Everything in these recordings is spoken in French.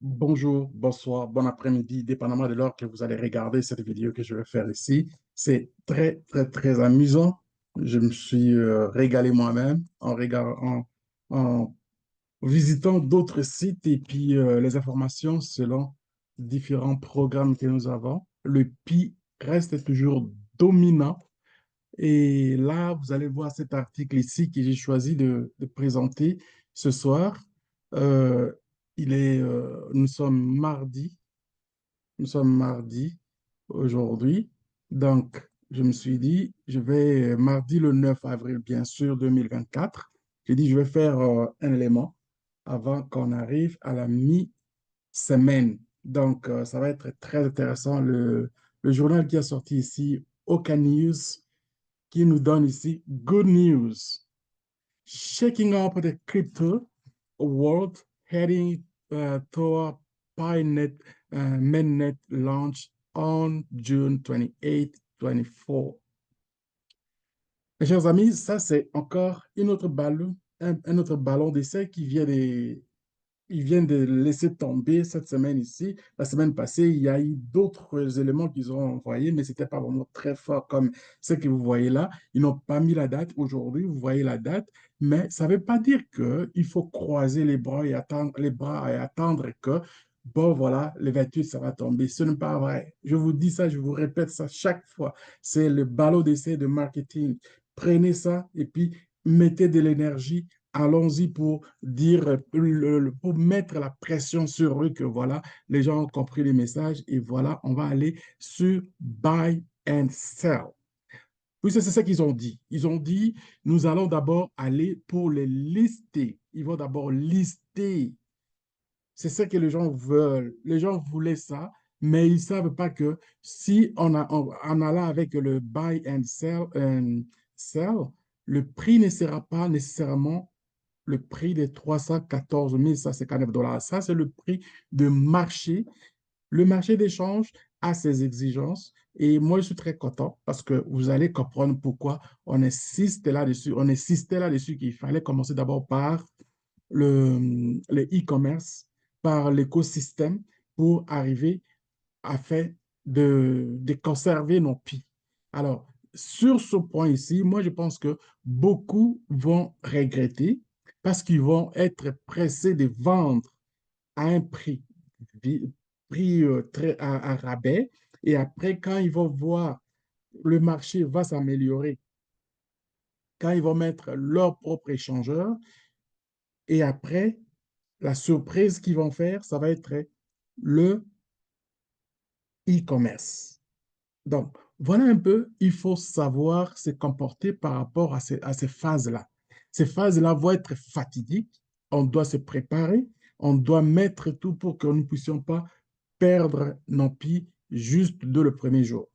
Bonjour, bonsoir, bon après-midi, dépendamment de l'heure que vous allez regarder cette vidéo que je vais faire ici. C'est très, très, très amusant. Je me suis régalé moi-même en visitant d'autres sites et puis les informations selon différents programmes que nous avons. Le Pi reste toujours dominant. Et là, vous allez voir cet article ici que j'ai choisi de présenter ce soir. Euh, nous sommes mardi. Nous sommes mardi aujourd'hui. Donc, je me suis dit, je vais, mardi le 9 avril, bien sûr, 2024. J'ai dit, je vais faire un élément avant qu'on arrive à la mi-semaine. Donc, ça va être très intéressant. Le journal qui a sorti ici, Oka News, qui nous donne ici good news. Shaking up the crypto world, heading toward PyNet mainnet launch on June 28, 24. Mes chers amis, ça c'est encore un autre ballon d'essai ils viennent de laisser tomber cette semaine ici. La semaine passée, il y a eu d'autres éléments qu'ils ont envoyés, mais ce n'était pas vraiment très fort comme ce que vous voyez là. Ils n'ont pas mis la date aujourd'hui, vous voyez la date, mais ça ne veut pas dire qu'il faut croiser les bras et attendre que, bon, voilà, le 28, ça va tomber. Ce n'est pas vrai. Je vous dis ça, je vous répète ça chaque fois. C'est le ballot d'essai de marketing. Prenez ça et puis mettez de l'énergie. Allons-y pour dire, pour mettre la pression sur eux que voilà, les gens ont compris les messages et voilà, on va aller sur buy and sell. Oui, c'est ce qu'ils ont dit. Ils ont dit, nous allons d'abord aller pour les lister. Ils vont d'abord lister. C'est ce que les gens veulent. Les gens voulaient ça, mais ils ne savent pas que si en allant avec le buy and sell, le prix ne sera pas nécessairement le prix des 314 159 dollars. Ça, c'est le prix de marché. Le marché d'échange a ses exigences et moi, je suis très content parce que vous allez comprendre pourquoi on insiste là-dessus. On insistait là-dessus qu'il fallait commencer d'abord par le e-commerce, par l'écosystème pour arriver à faire de conserver nos pieds. Alors, sur ce point ici, moi, je pense que beaucoup vont regretter parce qu'ils vont être pressés de vendre à un prix très à rabais. Et après, quand ils vont voir le marché va s'améliorer, quand ils vont mettre leur propre échangeur, et après, la surprise qu'ils vont faire, ça va être le e-commerce. Donc, voilà un peu, il faut savoir se comporter par rapport à ces phases-là. Ces phases-là vont être fatidiques, on doit se préparer, on doit mettre tout pour que nous ne puissions pas perdre nos pieds juste de le premier jour.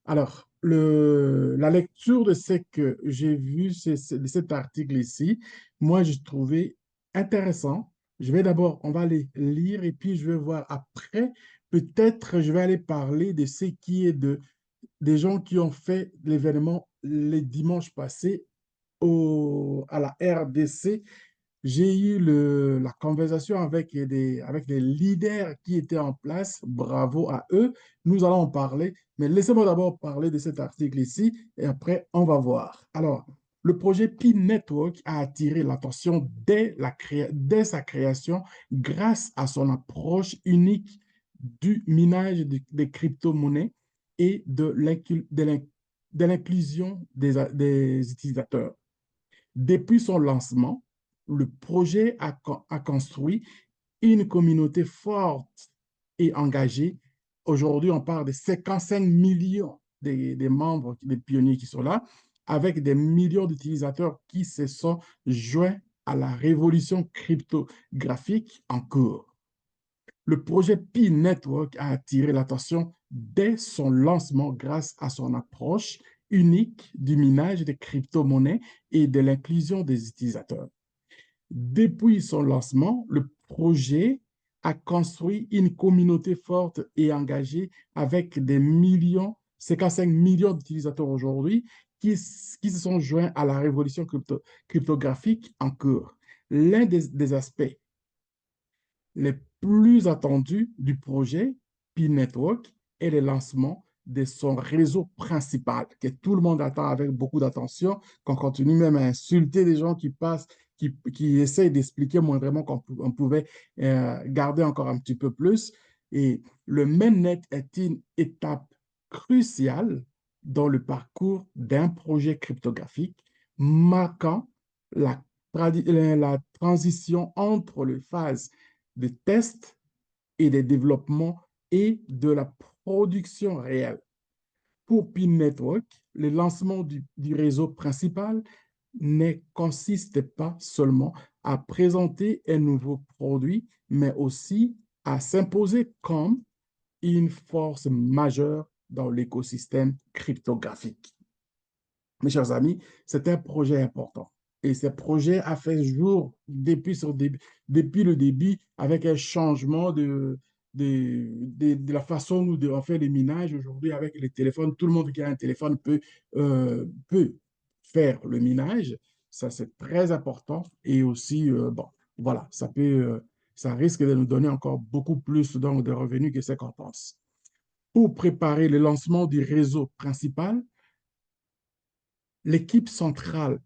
Alors, la lecture de ce que j'ai vu, de cet article ici, moi, j'ai trouvé intéressant. On va aller lire et puis je vais voir après. Peut-être je vais aller parler de ce qui est des gens qui ont fait l'événement les dimanches passés à la RDC. J'ai eu la conversation avec des leaders qui étaient en place. Bravo à eux. Nous allons en parler. Mais laissez-moi d'abord parler de cet article ici et après, on va voir. Alors, le projet Pi Network a attiré l'attention dès sa création grâce à son approche unique du minage des crypto-monnaies et de l'inclusion des utilisateurs. Depuis son lancement, le projet a construit une communauté forte et engagée. Aujourd'hui, on parle de 55 millions de membres, des pionniers qui sont là, avec des millions d'utilisateurs qui se sont joints à la révolution cryptographique en cours. Le projet Pi Network a attiré l'attention dès son lancement grâce à son approche unique du minage des crypto-monnaies et de l'inclusion des utilisateurs. Depuis son lancement, le projet a construit une communauté forte et engagée avec des millions, 55 millions d'utilisateurs aujourd'hui qui se sont joints à la révolution cryptographique en cours. L'un des aspects les plus attendus du projet Pi Network est le lancement de son réseau principal, que tout le monde attend avec beaucoup d'attention, qu'on continue même à insulter les gens qui passent, qui essayent d'expliquer moindrement qu'on pouvait garder encore un petit peu plus. Et le mainnet est une étape cruciale dans le parcours d'un projet cryptographique, marquant la, la transition entre les phases de tests et des développements et de la production réelle. Pour PIN Network, le lancement du réseau principal ne consiste pas seulement à présenter un nouveau produit, mais aussi à s'imposer comme une force majeure dans l'écosystème cryptographique. Mes chers amis, c'est un projet important. Et ce projet a fait jour depuis le début avec un changement de la façon dont on fait les minages aujourd'hui avec les téléphones. Tout le monde qui a un téléphone peut faire le minage. Ça, c'est très important. Et aussi, bon, voilà, ça risque de nous donner encore beaucoup plus donc, de revenus que ce qu'on pense. Pour préparer le lancement du réseau principal, l'équipe centrale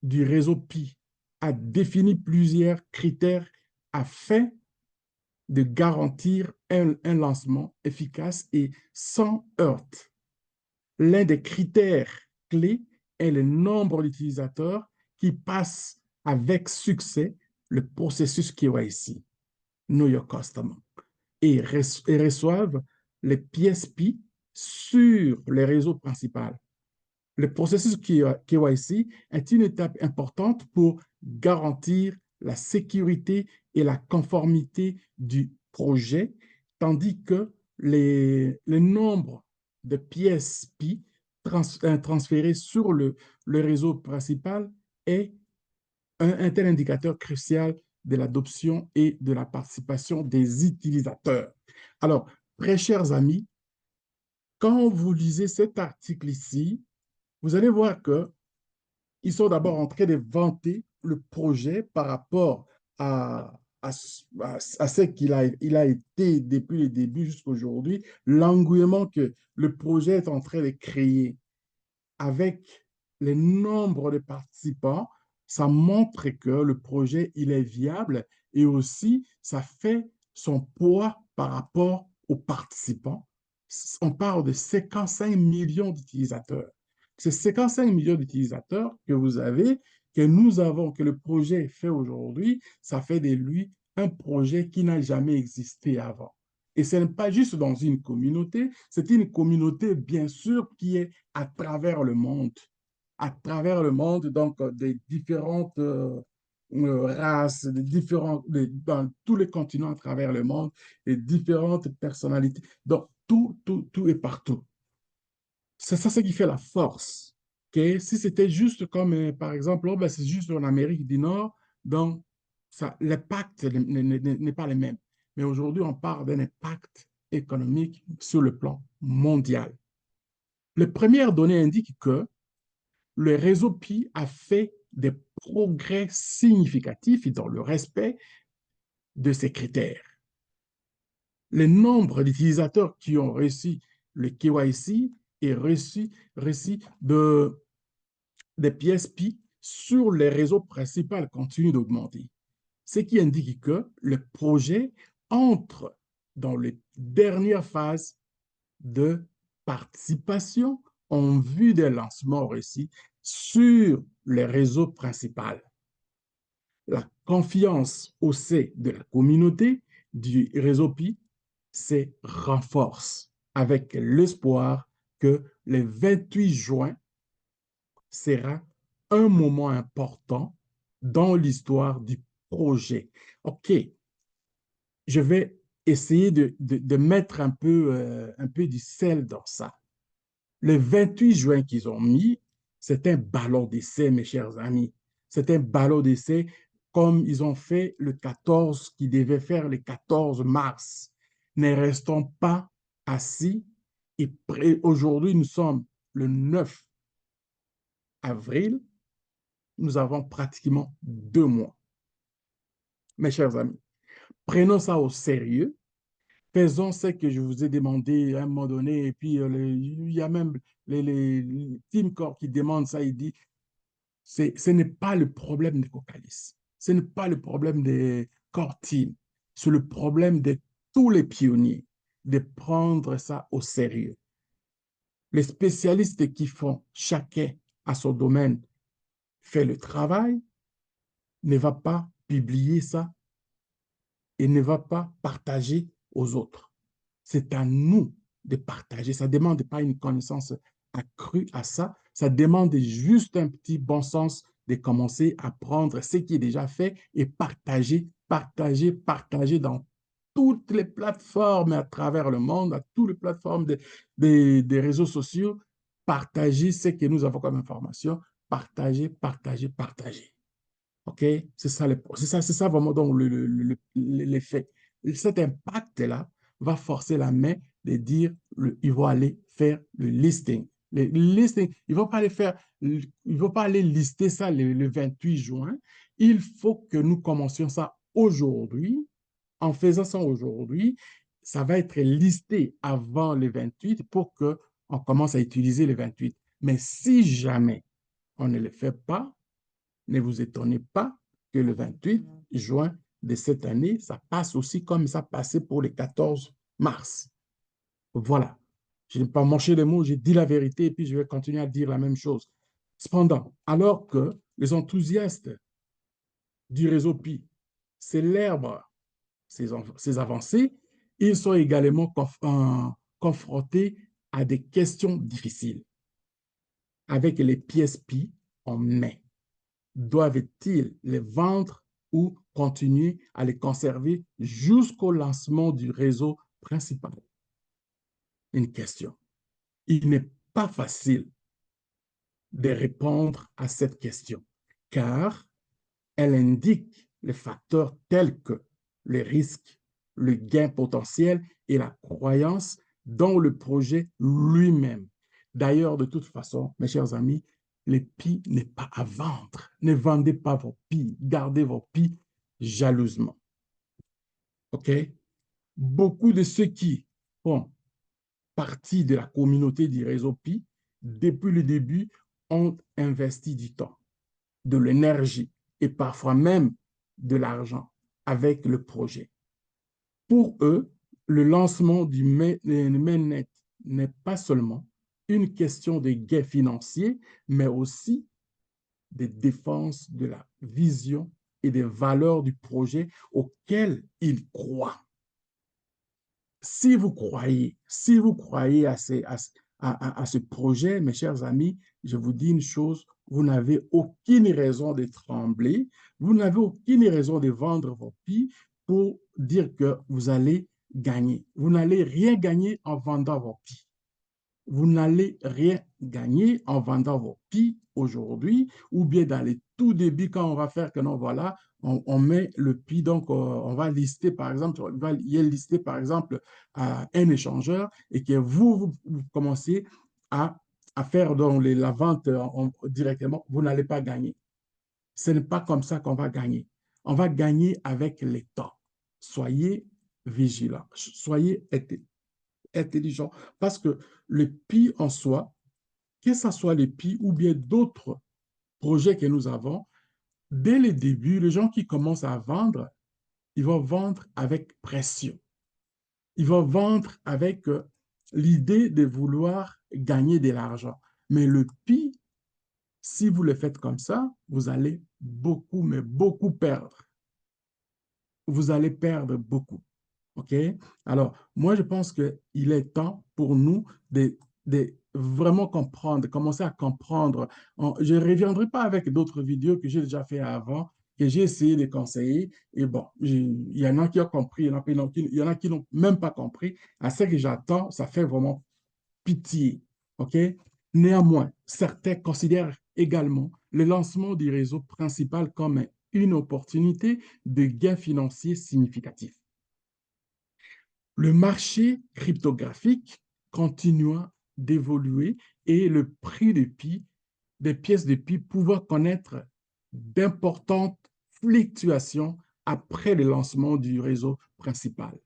du réseau Pi a défini plusieurs critères afin de garantir un lancement efficace et sans heurts. L'un des critères clés est le nombre d'utilisateurs qui passent avec succès le processus KYC, Know Your Customer, et reçoivent les pièces Pi sur les réseaux principaux. Le processus KYC est une étape importante pour garantir la sécurité et la conformité du projet, tandis que le nombre de pièces Pi transférées sur le réseau principal est un tel indicateur crucial de l'adoption et de la participation des utilisateurs. Alors, très chers amis, quand vous lisez cet article ici, vous allez voir qu'ils sont d'abord en train de vanter le projet par rapport à ce qu'il a été depuis le début jusqu'à aujourd'hui, l'engouement que le projet est en train de créer avec le nombre de participants, ça montre que le projet, il est viable et aussi, ça fait son poids par rapport aux participants. On parle de 55 millions d'utilisateurs. Ces 55 millions d'utilisateurs que vous avez, que nous avons, que le projet fait aujourd'hui, ça fait de lui un projet qui n'a jamais existé avant. Et ce n'est pas juste dans une communauté, c'est une communauté, bien sûr, qui est à travers le monde, donc des différentes races, dans tous les continents à travers le monde, et différentes personnalités. Donc, tout est partout. C'est ça ce qui fait la force. Okay? Si c'était juste comme, par exemple, oh, ben, c'est juste en Amérique du Nord, donc l'impact n'est pas le même. Mais aujourd'hui, on parle d'un impact économique sur le plan mondial. Les premières données indiquent que le réseau Pi a fait des progrès significatifs dans le respect de ces critères. Le nombre d'utilisateurs qui ont reçu le KYC et reçu des pièces Pi sur les réseaux principaux continue d'augmenter, ce qui indique que le projet entre dans les dernières phases de participation en vue des lancements réussis sur les réseaux principaux. La confiance au sein de la communauté du réseau Pi se renforce avec l'espoir que le 28 juin sera un moment important dans l'histoire du projet. OK, je vais essayer de mettre un peu du sel dans ça. Le 28 juin qu'ils ont mis, c'est un ballon d'essai, mes chers amis. C'est un ballon d'essai comme ils ont fait le 14, qui devait faire le 14 mars. Ne restons pas assis et aujourd'hui, nous sommes le 9 avril. Nous avons pratiquement 2 mois. Mes chers amis, Prenons ça au sérieux. Faisons ce que je vous ai demandé à un moment donné. Et puis, il y a même les Team Corps qui demandent ça. Il dit, ce n'est pas le problème des Cocalis. Ce n'est pas le problème des Core Team. C'est le problème de tous les pionniers de prendre ça au sérieux. Les spécialistes qui font chacun à son domaine fait le travail, ne va pas publier ça et ne va pas partager aux autres. C'est à nous de partager. Ça ne demande pas une connaissance accrue à ça. Ça demande juste un petit bon sens de commencer à prendre ce qui est déjà fait et partager, partager, partager dans toutes les plateformes à travers le monde, à toutes les plateformes des réseaux sociaux. Partager ce que nous avons comme information. Partager, partager, partager. OK? C'est ça vraiment donc l'effet. Cet impact-là va forcer la main de dire il va aller faire le listing. Le listing, il ne va pas aller faire, il va pas aller lister ça le 28 juin. Il faut que nous commencions ça aujourd'hui. En faisant ça aujourd'hui, ça va être listé avant le 28 pour qu'on commence à utiliser le 28. Mais si jamais on ne le fait pas, ne vous étonnez pas que le 28 juin de cette année, ça passe aussi comme ça passait pour le 14 mars. Voilà. Je n'ai pas mâché les mots, j'ai dit la vérité et puis je vais continuer à dire la même chose. Cependant, alors que les enthousiastes du réseau Pi célèbrent ces avancées, ils sont également confrontés à des questions difficiles. Avec les pièces Pi en main, doivent-ils les vendre ou continuer à les conserver jusqu'au lancement du réseau principal? Une question. Il n'est pas facile de répondre à cette question, car elle indique les facteurs tels que le risque, le gain potentiel et la croyance dans le projet lui-même. D'ailleurs, de toute façon, mes chers amis, les PI n'est pas à vendre. Ne vendez pas vos PI. Gardez vos PI jalousement. OK? Beaucoup de ceux qui font partie de la communauté du réseau PI, depuis le début, ont investi du temps, de l'énergie et parfois même de l'argent avec le projet. Pour eux, le lancement du mainnet n'est pas seulement une question de gains financiers, mais aussi de défense de la vision et des valeurs du projet auquel ils croient. Si vous croyez à ce projet, mes chers amis, je vous dis une chose, vous n'avez aucune raison de trembler, vous n'avez aucune raison de vendre vos pieds pour dire que vous allez gagner. Vous n'allez rien gagner en vendant vos pieds. Vous n'allez rien gagner en vendant vos pieds aujourd'hui ou bien dans les tout débuts quand on va faire que non, voilà, on met le pied, donc on va lister par exemple, on va y lister par exemple un échangeur et que vous commencez à faire donc la vente directement, vous n'allez pas gagner. Ce n'est pas comme ça qu'on va gagner. On va gagner avec les temps. Soyez vigilants, soyez intelligent parce que le PI en soi, que ce soit le PI ou bien d'autres projets que nous avons, dès le début, les gens qui commencent à vendre, ils vont vendre avec pression. Ils vont vendre avec l'idée de vouloir gagner de l'argent. Mais le PI, si vous le faites comme ça, vous allez beaucoup, mais beaucoup perdre. Vous allez perdre beaucoup. OK? Alors, moi, je pense qu'il est temps pour nous de vraiment comprendre, de commencer à comprendre. Je ne reviendrai pas avec d'autres vidéos que j'ai déjà fait avant, que j'ai essayé de conseiller. Et bon, il y en a qui ont compris, il y en a qui n'ont même pas compris. À ce que j'attends, ça fait vraiment pitié. OK? Néanmoins, certains considèrent également le lancement du réseau principal comme une opportunité de gain financier significatif. Le marché cryptographique continua d'évoluer et le prix des pièces de Pi pouvait connaître d'importantes fluctuations après le lancement du réseau principal.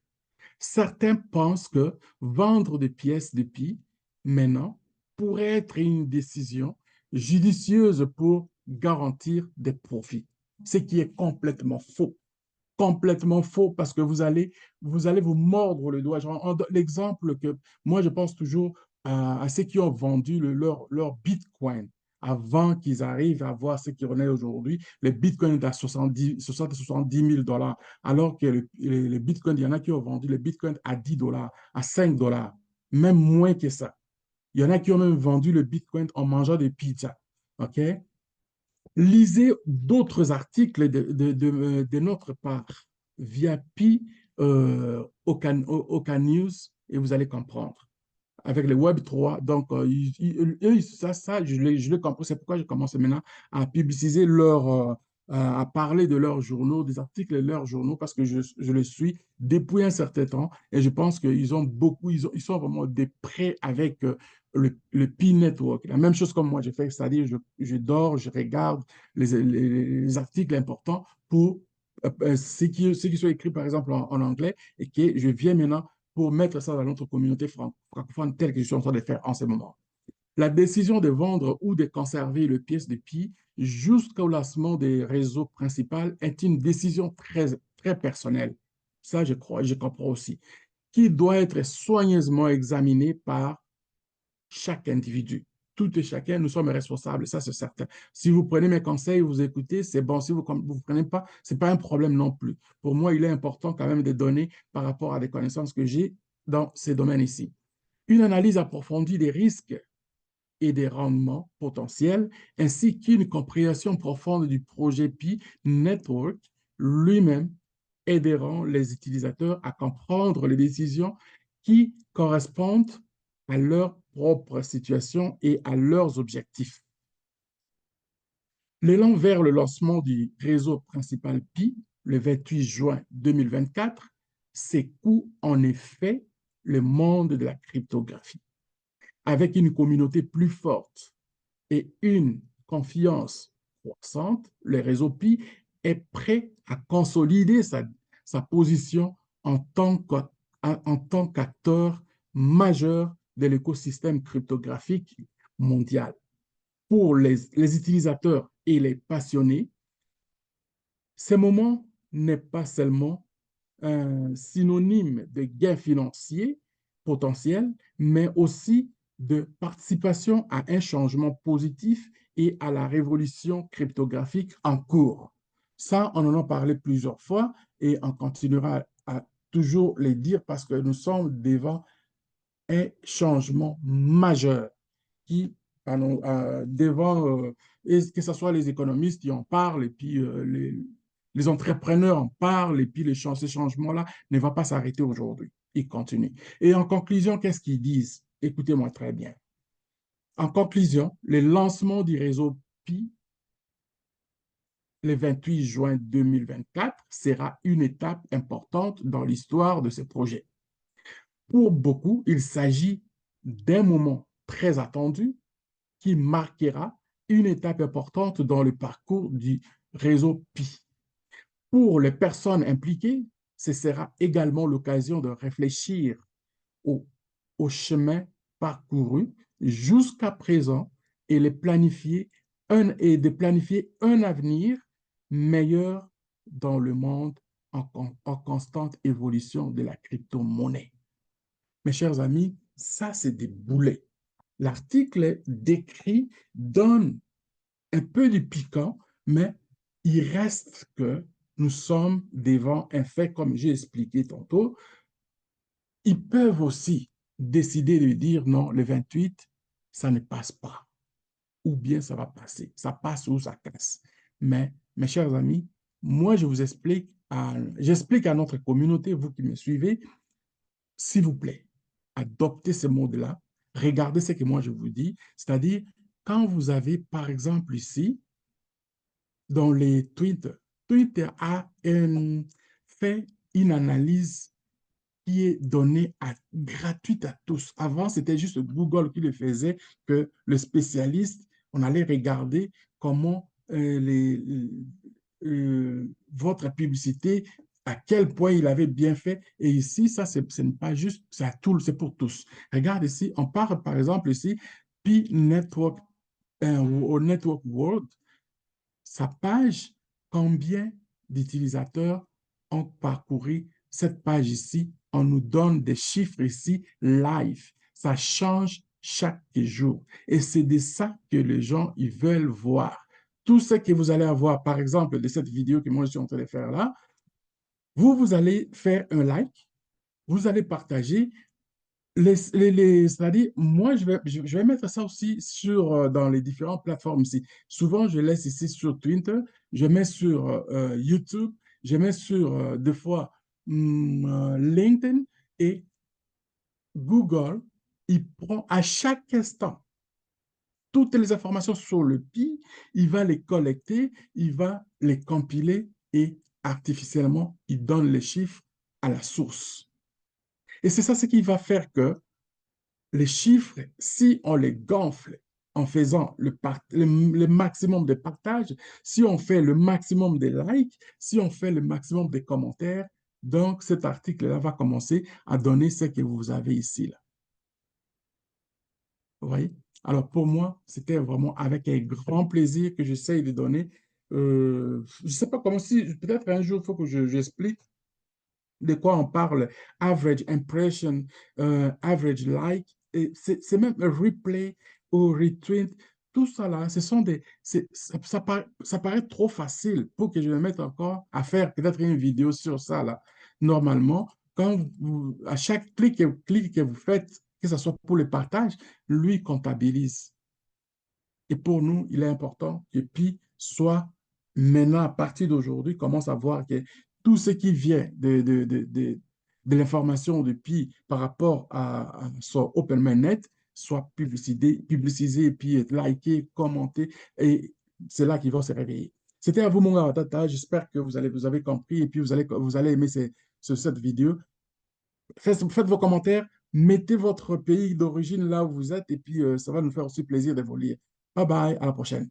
Certains pensent que vendre des pièces de Pi maintenant pourrait être une décision judicieuse pour garantir des profits, ce qui est complètement faux. Complètement faux parce que vous allez vous mordre le doigt. L'exemple que moi, je pense toujours à ceux qui ont vendu leur Bitcoin avant qu'ils arrivent à voir ce qu'il en est aujourd'hui. Le Bitcoin est à 60 à 70 000 dollars, alors que le Bitcoin, il y en a qui ont vendu le Bitcoin à 10 dollars, à 5 dollars, même moins que ça. Il y en a qui ont même vendu le Bitcoin en mangeant des pizzas. OK? Lisez d'autres articles de notre part via Pi Oka News et vous allez comprendre. Avec le Web3, donc, ça je l'ai compris. C'est pourquoi je commence maintenant à publiciser à parler de leurs journaux, des articles de leurs journaux, parce que je les suis depuis un certain temps et je pense qu'ils ont beaucoup, ils sont vraiment des prêts avec le Pi Network. La même chose comme moi, j'ai fait, c'est-à-dire je dors, je regarde les articles importants pour ceux qui sont écrits, par exemple, en anglais et que je viens maintenant pour mettre ça dans notre communauté francophone telle que je suis en train de faire en ce moment. La décision de vendre ou de conserver le pièce de Pi jusqu'au lancement des réseaux principaux est une décision très, très personnelle. Ça, je crois, je comprends aussi, qui doit être soigneusement examinée par chaque individu. Tout et chacun, nous sommes responsables, ça c'est certain. Si vous prenez mes conseils, vous écoutez, c'est bon. Si vous ne prenez pas, ce n'est pas un problème non plus. Pour moi, il est important quand même de donner par rapport à des connaissances que j'ai dans ces domaines ici. Une analyse approfondie des risques et des rendements potentiels, ainsi qu'une compréhension profonde du projet Pi Network lui-même aideront les utilisateurs à comprendre les décisions qui correspondent à leur propre situation et à leurs objectifs. L'élan vers le lancement du réseau principal Pi le 28 juin 2024 secoue en effet le monde de la cryptographie. Avec une communauté plus forte et une confiance croissante, le réseau Pi est prêt à consolider sa position en tant qu'acteur majeur de l'écosystème cryptographique mondial. Pour les utilisateurs et les passionnés, ce moment n'est pas seulement un synonyme de gain financier potentiel, mais aussi de participation à un changement positif et à la révolution cryptographique en cours. Ça, on en a parlé plusieurs fois et on continuera à toujours les dire parce que nous sommes devant un changement majeur qui, devant, que ce soit les économistes qui en parlent et puis les entrepreneurs en parlent et puis ces changements-là ne vont pas s'arrêter aujourd'hui. Ils continuent. Et en conclusion, qu'est-ce qu'ils disent? Écoutez-moi très bien. En conclusion, le lancement du réseau Pi le 28 juin 2024 sera une étape importante dans l'histoire de ce projet. Pour beaucoup, il s'agit d'un moment très attendu qui marquera une étape importante dans le parcours du réseau Pi. Pour les personnes impliquées, ce sera également l'occasion de réfléchir au, au chemin parcouru jusqu'à présent et, et de planifier un avenir meilleur dans le monde en constante évolution de la crypto-monnaie. Mes chers amis, ça, c'est des boulets. L'article décrit donne un peu de piquant, mais il reste que nous sommes devant un fait, comme j'ai expliqué tantôt. Ils peuvent aussi décider de dire non, le 28, ça ne passe pas, ou bien ça va passer. Ça passe ou ça casse. Mais, mes chers amis, moi, j'explique à notre communauté, vous qui me suivez, s'il vous plaît, adoptez ce mode-là. Regardez ce que moi je vous dis. C'est-à-dire, quand vous avez, par exemple, ici, dans les tweets, Twitter a fait une analyse qui est donnée gratuite à tous. Avant, c'était juste Google qui le faisait, que le spécialiste, on allait regarder comment votre publicité, à quel point il avait bien fait. Et ici, ça, ce n'est pas juste, c'est à tout, c'est pour tous. Regarde ici, on parle par exemple ici, Pi Network au Network World, sa page, combien d'utilisateurs ont parcouru cette page ici? On nous donne des chiffres ici live. Ça change chaque jour. Et c'est de ça que les gens, ils veulent voir. Tout ce que vous allez avoir, par exemple, de cette vidéo que moi je suis en train de faire là, vous allez faire un like, vous allez partager, c'est-à-dire, moi, je vais mettre ça aussi dans les différentes plateformes ici. Souvent, je laisse ici sur Twitter, je mets sur YouTube, je mets sur, des fois, LinkedIn et Google. Il prend à chaque instant toutes les informations sur le PI, il va les collecter, il va les compiler et artificiellement, il donne les chiffres à la source. Et c'est ça ce qui va faire que les chiffres, si on les gonfle en faisant le maximum de partages, si on fait le maximum de likes, si on fait le maximum de commentaires, donc cet article-là va commencer à donner ce que vous avez ici, là. Vous voyez? Alors pour moi, c'était vraiment avec un grand plaisir que j'essaye de donner. Je ne sais pas comment si, peut-être un jour, il faut que j'explique de quoi on parle, average impression, average like, et c'est même un replay ou retweet, tout ça là, ce sont ça paraît trop facile pour que je me mette encore à faire peut-être une vidéo sur ça là. Normalement, à chaque clic que vous faites, que ce soit pour le partage, lui comptabilise. Et pour nous, il est important que Pi soit maintenant, à partir d'aujourd'hui, commence à voir que tout ce qui vient de l'information de Pi par rapport à son OpenMainet soit publicisé, et puis liké, commenté, et c'est là qu'ils vont se réveiller. C'était à vous, mon gars, Tata. J'espère que vous avez compris et puis vous allez aimer cette vidéo. Faites vos commentaires, mettez votre pays d'origine là où vous êtes et puis ça va nous faire aussi plaisir de vous lire. Bye bye, à la prochaine.